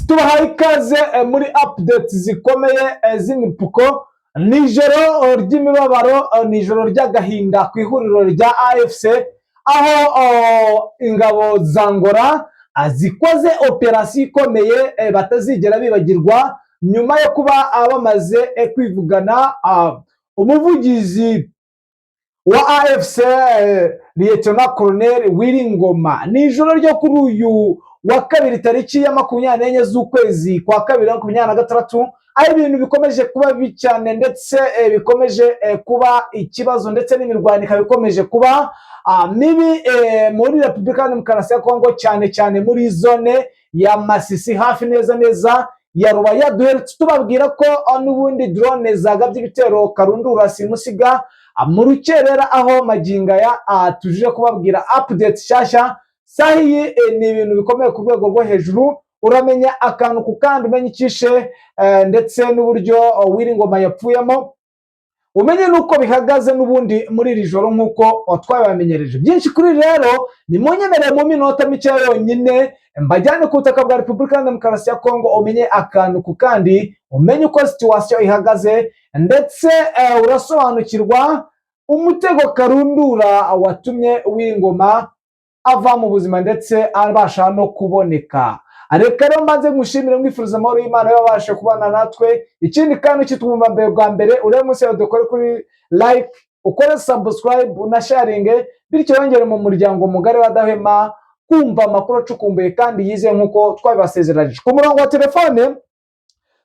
tubahaye ikaze muri updates zikomeye z'imipuko. Nijoro ry'imibabaro, nijoro ry'agahinda ku ihuriro rya AFC, aho ingabo za Angola zikoze operasiyo ikomeye batazigera bibagirwa nyuma yo kuba bamaze kwivugana umuvugizi wa AFC Lieutenant Colonel Wiringoma. Nijoro ryo kuri uyu wa kabiri tariki ya 24 z'ukwezi kwa kabiri 2026, aho ibintu bikomeje kuba bicyane ndetse bikomeje kuba ikibazo ndetse n'imirwaniko bikomeje kuba mibi muri Repubulika ya Demokarasi ya Kongo, cyane muri zone ya Masisi hafi neza ya Rubaya. Duherutse tubabwira ko n'ubundi drone zagabye ibitero karundura simusiga mu rukerera, aho maginga ya tujije kubabwira update shyashya. Sahi ni ibintu bikomeye ku rwego rwo hejuru. Uramenya akantu ku kandi, umenya icyishe ndetse n'uburyo Wiringoma yapfuyemo, umenye nuko bihagaze n'ubundi muri iri joro nk'uko twabamenyereje. Byinshi kuri rero ni munyemerere mu minota mike yonyine mbajyane ku butaka bwa Repubulika ya Demokarasi ya Kongo, umenye akantu ku kandi, umenye uko situation ihagaze, ndetse urasobanukirwa umutego karundura watumye Wiringoma ava mu buzima ndetse abasha no kuboneka. Reka rero mbanze ngushimire, mwifuriza amahoro y'Imana yabashe kubana natwe. Ikindi kandi kitwumva mbere bwa mbere, urebe munsi ya dukore kuri like, ukore subscribe na sharing, bityo yongere mu muryango mugari wadahema kumva amakuru acukumbuye kandi yize nk'uko twabibasezeranyije. Ku murongo wa telefone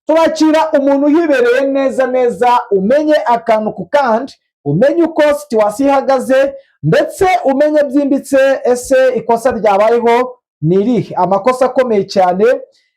turakira umuntu hibereye neza, umenye akantu ku kandi, umenye uko situation ihagaze, ndetse umenye byimbitse ese ikosa ryabayeho ni irihe. Amakosa akomeye cyane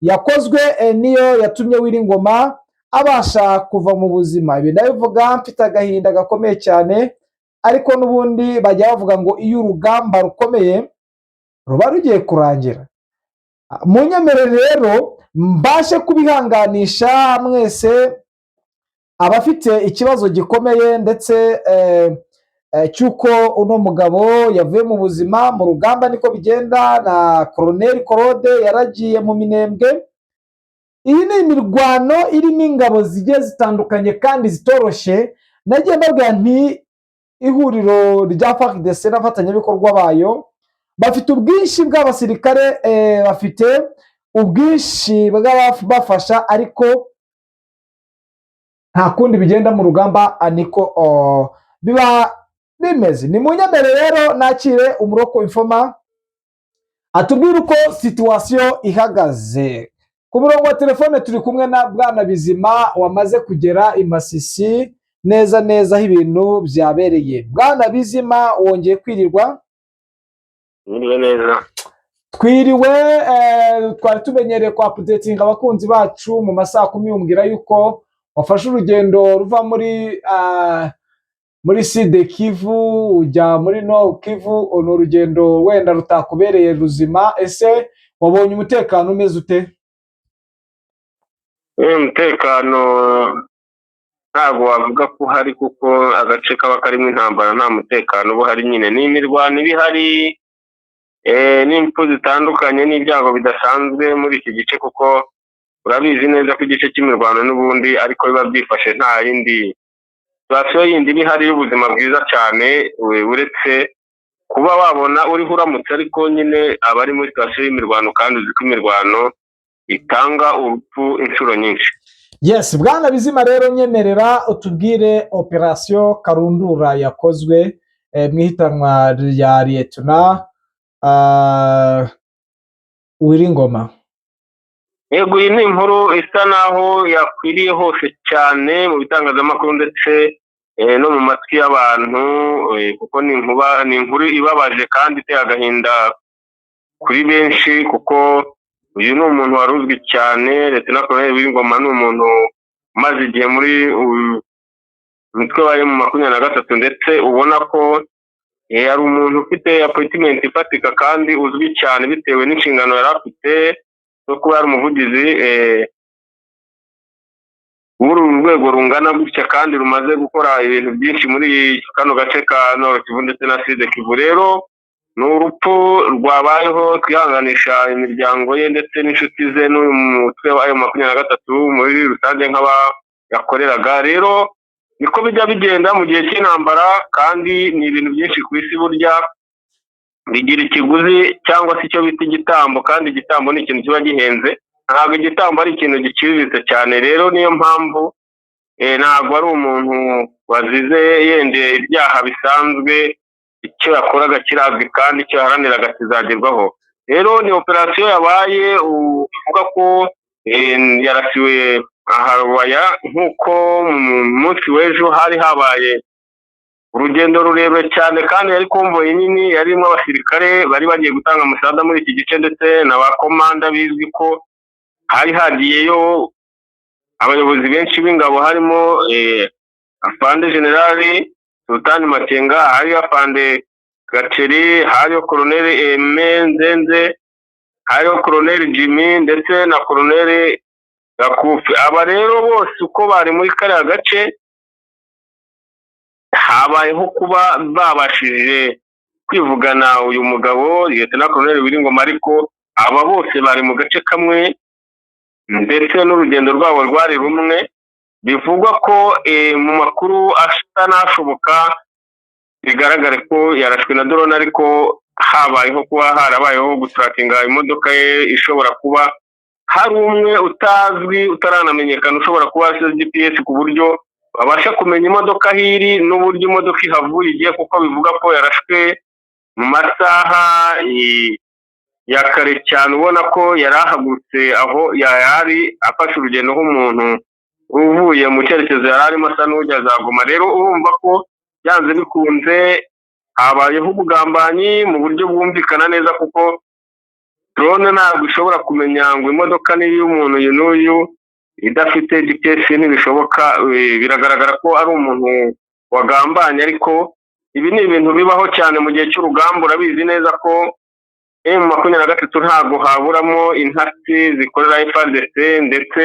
yakozwe niyo yatumye Wiringoma abasha kuva mu buzima. Ibi ndabivuga mfite agahinda gakomeye cyane, ariko n'ubundi bajya bavuga ngo iyo urugamba rukomeye ruba rugiye kurangira. Munyemerere rero mbashe kubihanganisha mwese abafite ikibazo gikomeye ndetse cyuko uno mugabo yavuye mu buzima mu rugamba. Niko bigenda na Colonel Claude yaragiye mu minembwe. Iyi ni imirwano irimo ingabo zigiye zitandukanye kandi zitoroshye. Nagiye mbabwira nti ihuriro rya FARDC n'abafatanyabikorwa bayo bafite ubwinshi bw'abasirikare, bafite ubwinshi bw'abafasha, ariko nta kundi bigenda mu rugamba, niko biba bimeze. Ni munyemere rero nakire umuroko Infoma atubwira uko situation ihagaze. Ku murongo wa telefone turi kumwe na Bwana Bizima wamaze kugera i Masisi neza aho ibintu byabereye. Bwana Bizima, wongeye kwirirwa? Mwiriwe neza. Twiriwe. Twari tumenyereye kwa updating abakunzi bacu mu masaha 10, umbwira yuko wafashe urugendo ruva muri Sud Kivu ujya muri Nord Kivu. Ni urugendo wenda rutakubereye ruzima. Ese wabonye umutekano umeze ute? Umutekano ntabwo wavuga ko hari, kuko agace kaba karimo intambara nta mutekano uba uhari. Nyine ni imirwano ibihari, n'impfu zitandukanye n'ibyago bidasanzwe muri iki gice, kuko urabizi neza ko igice cy'imirwano n'ubundi ariko biba byifashe nta yindi situation yindi bihari y'ubuzima bwiza cyane, uretse kuba wabona uriho uramutse, ariko nyine aba ari muri situation y'imirwano kandi uzi ko imirwano itanga urupfu inshuro nyinshi. Yes, Bwana Bizima rero nyemerera utubwire operation karundura yakozwe mwihitanwa rya Lieutenant Wiringoma. Yego, iyi ni inkuru isa naho yakwiriye hose cyane mu bitangazamakuru ndetse no mu matwi y'abantu, kuko ni inkuru ibabaje kandi iteye agahinda kuri benshi, kuko uyu ni umuntu wari uzwi cyane. Lieutenant Colonel Wiringoma ni umuntu umaze igihe muri umutwe wa M23, ndetse ubona ko yari umuntu ufite appointment ifatika kandi uzwi cyane bitewe n'inshingano yari afite no kuba yari umuvugizi muri uru rwego rungana gutya kandi rumaze gukora ibintu byinshi muri kano gace ka Nord Kivu ndetse na Sud Kivu. Rero ni urupfu rwabayeho, twihanganisha imiryango ye ndetse n'inshuti ze n'uyu mutwe wa M23 muri rusange nk'abayakoreraga. Rero niko bijya bigenda mu gihe cy'intambara, kandi ni ibintu byinshi ku isi burya bigira ikiguzi cyangwa se icyo bita igitambo, kandi igitambo ni ikintu kiba gihenze, ntabwo igitambo ari ikintu giciriritse cyane. Rero niyo mpamvu ntabwo ari umuntu wazize yendeye ibyaha bisanzwe, icyo yakoraga kirazwi kandi icyo yaharaniraga kizagerwaho. Rero ni operasiyo yabaye uvuga ko yarasiwe aharubaya, nk'uko mu munsi w'ejo hari habaye urugendo rurerure cyane, kandi yari konvoyi nini yarimo abasirikare bari bagiye gutanga umusada muri iki gice, ndetse na ba komanda bizwi ko hari hagiyeyo abayobozi benshi b'ingabo, harimo afande generali Sultani Makenga, hari afande Gaceri, hariyo koloneli Aime Nzenze, hariyo koloneli Jimmy ndetse na koloneli Gakufi. Aba rero bose uko bari muri kariya gace, habayeho kuba babashije kwivugana uyu mugabo Lieutenant Colonel Wiringoma, ariko aba bose bari mu gace kamwe ndetse n'urugendo rwabo rwari rumwe. Bivugwa ko mu makuru atanashoboka bigaragare ko yarashwe na drone, ariko habayeho kuba harabayeho guturakinga imodoka ye, ishobora kuba hari umwe utazwi utaranamenyekana ushobora kuba asize GPS ku buryo babasha kumenya imodoka hiri n'uburyo imodoka ihavuye igiye, kuko bivuga ko yarashwe mu masaha ya kare cyane, ubona ko yari ahagurutse aho yari afashe urugendo nk'umuntu uvuye mu cyerekezo yari arimo asa n'ujya za Goma. Rero urumva ko byanze bikunze habayeho ubugambanyi mu buryo bwumvikana neza, kuko drone ntabwo ishobora kumenya ngo imodoka ni iy'umuntu uyu n'uyu idafite GPS, ntibishoboka. Biragaragara ko ari umuntu wagambanye, ariko ibi ni ibintu bibaho cyane mu gihe cy'urugamba. Urabizi neza ko M23 ntabwo haburamo intasi zikorera FARDC, ndetse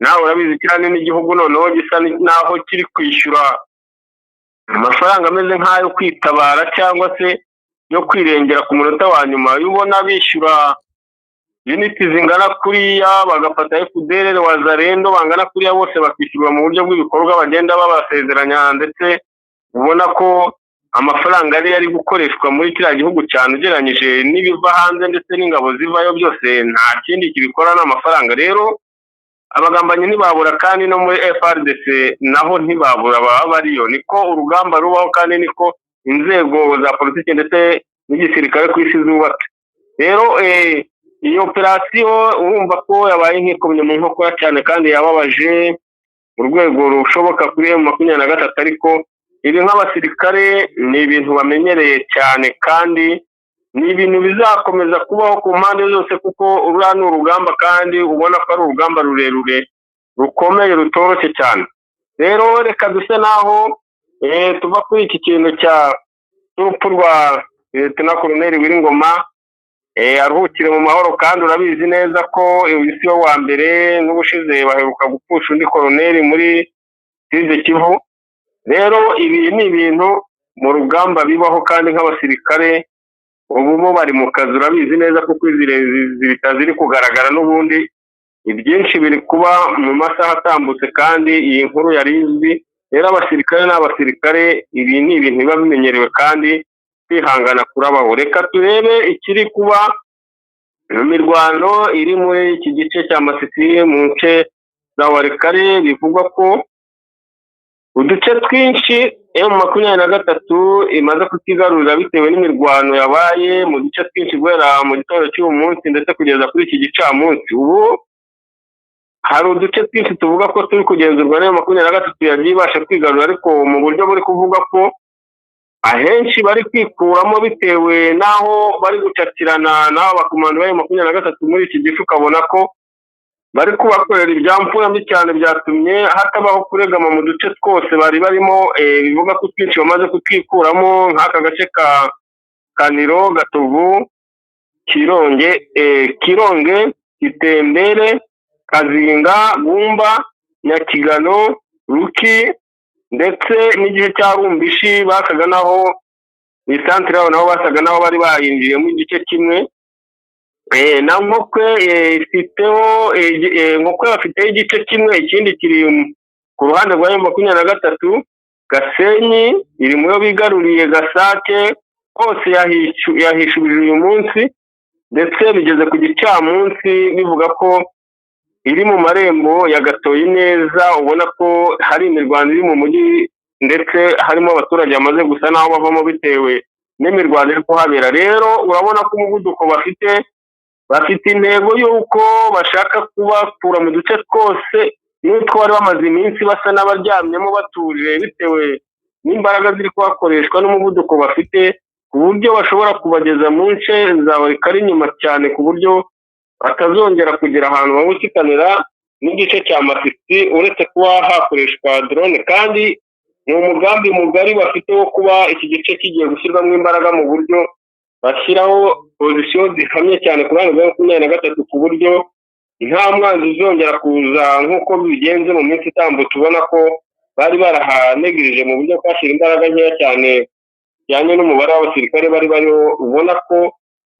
nawe urabizi kirane n'igihugu noneho gisa naho kiri kwishyura amafaranga ameze nk'ayo kwitabara cyangwa se yo kwirengera ku munota wa nyuma. Iyo ubona bishyura uniti zingana kuriya, bagafata FDLR wazarendo bangana kuriya, bose bakishyurwa mu buryo bw'ibikorwa bagenda babasezeranya, ndetse ubona ko amafaranga ari gukoreshwa muri kiriya gihugu cyane ugereranyije n'ibiva hanze ndetse n'ingabo zivayo, byose nta kindi kibikora n'amafaranga. Rero abagambanyi ntibabura, kandi no muri FARDC naho ntibabura, baba bariyo. Niko urugamba rubaho, kandi niko inzego za politiki ndetse n'igisirikare ku isi zubatse. Rero iyi operasiyo urumva ko yabaye nk'ikomye mu nkokora cyane, kandi yababaje mu rwego rushoboka kuri M23, ariko ibi nk'abasirikare ni ibintu bamenyereye cyane, kandi ni ibintu bizakomeza kubaho ku mpande zose, kuko uriya ni urugamba, kandi ubona ko ari urugamba rurerure rukomeye rutoroshye cyane. Rero reka duse naho tuva kuri iki kintu cy'urupfu rwa Lieutenant Colonel Wiringoma, aruhukire mu mahoro. Kandi urabizi neza ko isi yo wa mbere n'ubushize baheruka gupfusha undi koloneli muri Sud Kivu. Rero ibi ni ibintu mu rugamba bibaho, kandi nk'abasirikare ubu bo bari mu kazi. Urabizi neza ko ziri kugaragara n'ubundi ibyinshi biri kuba mu masaha atambutse, kandi iyi nkuru yari izwi. Rero abasirikare n'abasirikare, ibi ni ibintu biba bimenyerewe, kandi kwihangana kurabaho. Reka turebe ikiri kuba mu mirwano iri muri iki gice cya Masisi mu nce za Walikale. Bivugwa ko uduce twinshi M23 imaze kutigarurira bitewe n'imirwano yabaye mu duce twinshi guhera mu gitondo cy'uyu munsi ndetse kugeza kuri iki gicamunsi. Ubu hari uduce twinshi tuvuga ko turi kugenzurwa na M23 yagiye ibasha kwigarura, ariko mu buryo buri kuvuga ko ahenshi bari kwikuramo bitewe n'aho bari gucakirana n'abo bakomando ba M23 muri iki gice. Ukabona ko bari kubakorera ibyamfura mbi cyane, byatumye hatabaho kuregama mu duce twose bari barimo. Bivuga ko twinshi bamaze kutwikuramo, nk'aka gace ka Kaniro, Gatovu, Kironge, Kitembere, Kazinga, Bumba, Nyakigano, Ruki ndetse n'igihe cya Rumbishi, bakaga naho iyi santire yabo nabo basaga naho bari bayinjiyemo igice kimwe. Na Nkokwe ifiteho Nkokwe bafiteho igice kimwe, ikindi kiri ku ruhande rwa M23. Gasenyi iri muyo bigaruriye, Gasake hose yahishubije uyu munsi, ndetse bigeze ku gicamunsi bivuga ko iri mu marembo ya Gatoyi neza, ubona ko hari imirwano iri mu mujyi, ndetse harimo abaturage bamaze gusa naho bavamo bitewe n'imirwano iri kuhabera. Rero urabona ko umuvuduko bafite intego y'uko bashaka kubakura mu duce twose n'utwo bari bamaze iminsi basa n'abaryamyemo batuje bitewe n'imbaraga ziri kuhakoreshwa n'umuvuduko bafite, ku buryo bashobora kubageza mu nce za Walikale inyuma cyane, ku buryo batazongera kugira ahantu babukikanira n'igice cya Masisi uretse kuba hakoreshwa drone. Kandi ni umugambi mugari bafite wo kuba iki gice kigiye gushyirwamo imbaraga mu buryo bashyiraho pozisiyo zihamye cyane ku ruhande rwa 23, ku buryo nta mwanzi uzongera kuza nk'uko bigenze mu minsi itambutse. Tubona ko bari barahanegirije mu buryo kwashyira imbaraga nkeya cyane bijyanye n'umubare w'abasirikare bari bariho, ubona ko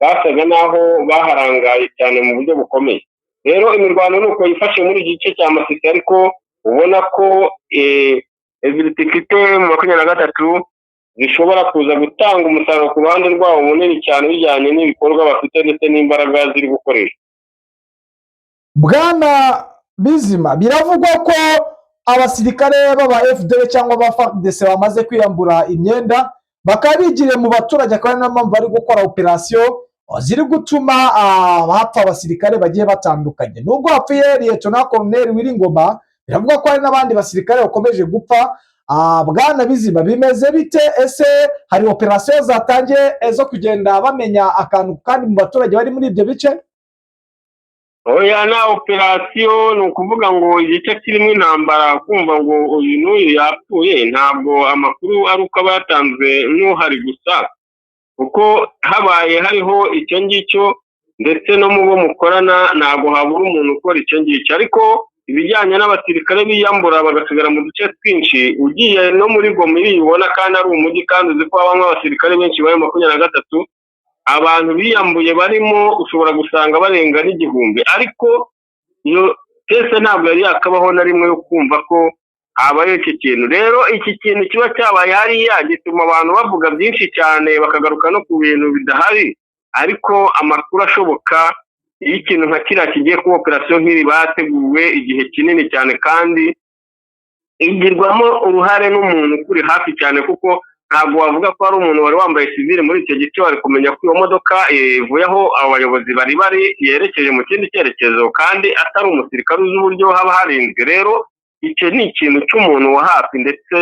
basaga naho baharangaye cyane mu buryo bukomeye. Rero imirwano nuko yifashe muri iki gice cya Masisi, ariko ubona ko ifite mu 23 zishobora kuza gutanga umusaruro ku ruhande rwabo munini cyane bijyanye n'ibikorwa bafite ndetse n'imbaraga ziri gukoresha. Bwana Bizima, biravugwa ko abasirikare b'aba FDL cyangwa aba FARDC bamaze kwiyambura imyenda bakaba bigiriye mu baturage, akaba ari mpamvu bari gukora operasiyo ziri gutuma hapfa abasirikare bagiye batandukanye. Nubwo hapfuye Lieutenant Colonel Wiringoma, biravugwa ko hari n'abandi basirikare bakomeje gupfa. Bwana Bizima, bimeze bite? Ese hari operasiyo zatangiye zo kugenda bamenya akantu kandi mu baturage bari muri ibyo bice? Oya, na operasiyo ni ukuvuga ngo igice kirimo intambara, kumva ngo uyu n'uyu yapfuye, ntabwo amakuru ari uko aba yatanzwe n'uhari gusa, kuko habaye hariho icyo ngicyo ndetse no mu bo mukorana ntabwo habura umuntu ukora icyo ngicyo. Ariko ibijyanye n'abasirikare biyambura bagasigara mu duce twinshi, ugiye no muri Goma ubona kandi ari umujyi, kandi uzi ko habamo abasirikare benshi bari 23, abantu biyambuye barimo ushobora gusanga barenga n'igihumbi. Ariko iyo kese ntabwo yari yakabaho na rimwe yo kumva ko habaye iki kintu. Rero iki kintu kiba cyabaye hariya gituma abantu bavuga byinshi cyane, bakagaruka no ku bintu bidahari, ariko amakuru ashoboka iyo ikintu nka kiriya kigiye kuba operasiyo nk'iri bateguwe igihe kinini cyane, kandi igirwamo uruhare n'umuntu ukuri hafi cyane, kuko ntabwo wavuga ko hari umuntu wari wambaye civile muri icyo gice wari kumenya ko iyo modoka ivuye aho abo bayobozi bari yerekeje mu kindi cyerekezo, kandi atari umusirikare uzi uburyo haba harinzwe. Rero icyo ni ikintu cy'umuntu wa hafi ndetse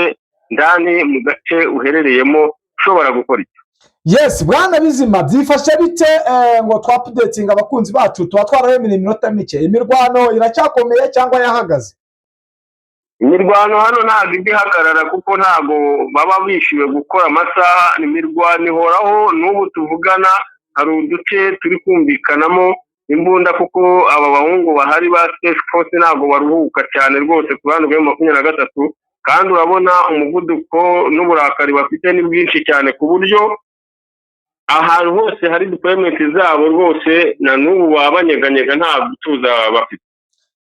ndani mu gace uherereyemo ushobora gukora icyo. Yes, Bwana Bizima, byifashe bite ngo twapudetinga abakunzi bacu tuba twarahemera iminota mike? Imirwano iracyakomeye cyangwa yahagaze? Imirwano hano ntabwo igihagarara, kuko ntabwo baba bishyuwe gukora amasaha. Imirwano ihoraho, n'ubu tuvugana hari uduce turi kumvikanamo imbunda, kuko aba bahungu bahari ba Special Force ntabwo baruhuka cyane rwose ku ruhande rwa 23, kandi urabona umuvuduko n'uburakari bafite ni bwinshi cyane, ku buryo ahantu hose hari deployment zabo rwose na n'ubu babanyeganyega nta gutuza bafite.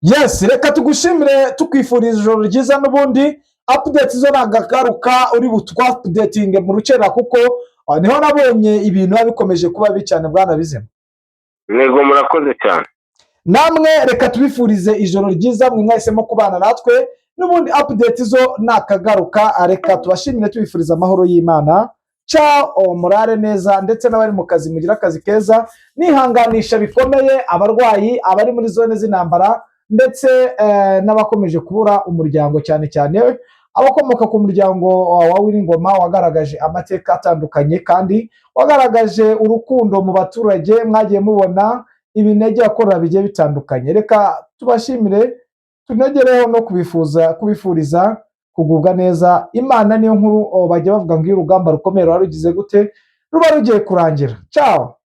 Yes, reka tugushimire tukwifuriza ijoro ryiza, n'ubundi update zo nagagaruka uri butwa updating mu rucera, kuko niho nabonye ibintu bikomeje kuba bicane. Bwana Bizima, Nego murakoze cyane. Namwe reka tubifurize ijoro ryiza mwe mwahisemo kubana natwe, n'ubundi update zo nakagaruka. Reka tubashimire tubifuriza amahoro y'Imana. Ciao, murare neza, ndetse n'abari mu kazi mugira akazi keza, nihanganisha bikomeye abarwayi, abari muri zone z'intambara, ndetse n'abakomeje kubura umuryango, cyane cyane abakomoka ku muryango wa Wiringoma wagaragaje amateka atandukanye, kandi wagaragaje urukundo mu baturage. Mwagiye mubona ibinege akora bigiye bitandukanye. Reka tubashimire, tunegereho no kubifuriza kugubwa neza. Imana niyo nkuru, bajya bavuga ngo iyo urugamba rukomeye rugize gute ruba rugiye kurangira. Ciao.